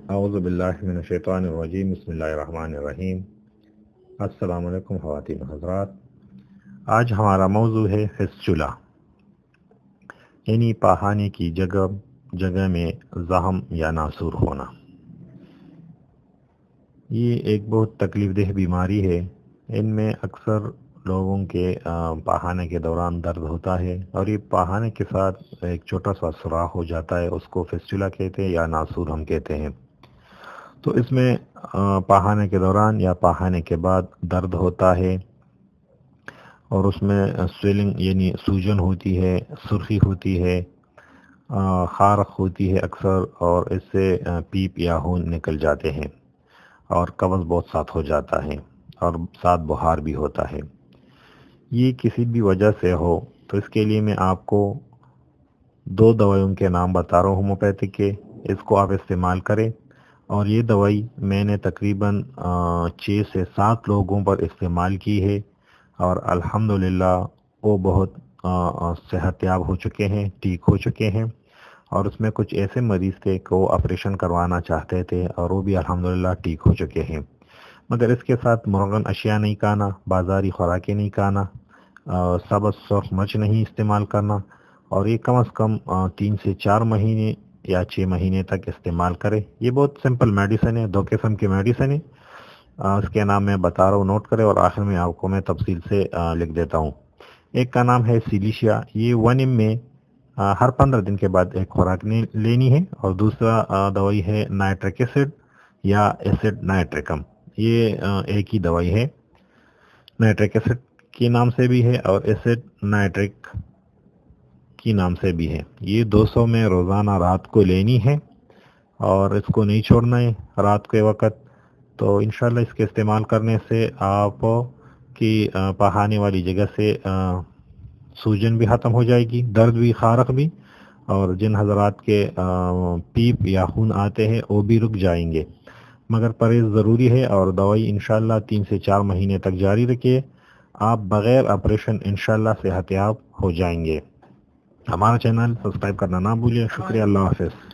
اعوذ باللہ من الشیطان الرجیم بسم اللہ الرحمن الرحیم۔ السلام علیکم خواتین و حضرات، آج ہمارا موضوع ہے فسچولا، یعنی پاخانے کی جگہ میں زخم یا ناسور ہونا۔ یہ ایک بہت تکلیف دہ بیماری ہے۔ ان میں اکثر لوگوں کے پاخانے کے دوران درد ہوتا ہے، اور یہ پاخانے کے ساتھ ایک چھوٹا سا سوراخ ہو جاتا ہے، اس کو فسچولا کہتے ہیں یا ناسور ہم کہتے ہیں۔ تو اس میں پاخانے کے دوران یا پاخانے کے بعد درد ہوتا ہے، اور اس میں سویلنگ یعنی سوجن ہوتی ہے، سرخی ہوتی ہے، خارق ہوتی ہے اکثر، اور اس سے پیپ یا خون نکل جاتے ہیں، اور قبض بہت ساتھ ہو جاتا ہے، اور ساتھ بخار بھی ہوتا ہے۔ یہ کسی بھی وجہ سے ہو تو اس کے لیے میں آپ کو 2 دوائیوں کے نام بتا رہا ہوں ہومیوپیتھک کے، اس کو آپ استعمال کریں۔ اور یہ دوائی میں نے تقریباً 6 سے 7 لوگوں پر استعمال کی ہے، اور الحمدللہ وہ بہت صحت یاب ہو چکے ہیں، ٹھیک ہو چکے ہیں۔ اور اس میں کچھ ایسے مریض تھے کہ وہ آپریشن کروانا چاہتے تھے، اور وہ بھی الحمدللہ ٹھیک ہو چکے ہیں۔ مگر اس کے ساتھ مرغن اشیاء نہیں کھانا، بازاری خوراکیں نہیں کھانا، سبز سرخ مرچ نہیں استعمال کرنا، اور یہ کم از کم 3 سے 4 مہینے یا 6 مہینے تک استعمال کرے۔ یہ بہت سمپل میڈیسن ہے، 2 قسم کی میڈیسن ہے۔ اس کے نام میں بتا رہا ہوں، نوٹ کرے، اور آخر میں آپ کو میں تفصیل سے لکھ دیتا ہوں۔ ایک کا نام ہے سیلیشیا، یہ 1 ml میں ہر 15 دن کے بعد ایک خوراک لینی ہے۔ اور دوسرا دوائی ہے نائٹرک ایسڈ یا ایسڈ نائٹرکم، یہ ایک ہی دوائی ہے، نائٹرک ایسڈ کے نام سے بھی ہے اور ایسڈ نائٹرک کی نام سے بھی ہے۔ یہ 200 میں روزانہ رات کو لینی ہے، اور اس کو نہیں چھوڑنا ہے رات کے وقت۔ تو انشاءاللہ اس کے استعمال کرنے سے آپ کی پاخانے والی جگہ سے سوجن بھی ختم ہو جائے گی، درد بھی، خارق بھی، اور جن حضرات کے پیپ یا خون آتے ہیں وہ بھی رک جائیں گے۔ مگر پرہیز ضروری ہے، اور دوائی انشاءاللہ 3 سے 4 مہینے تک جاری رکھیے، آپ بغیر آپریشن انشاءاللہ صحت یاب ہو جائیں گے۔ ہمارا چینل سبسکرائب کرنا نہ بھولیں۔ شکریہ، اللہ حافظ۔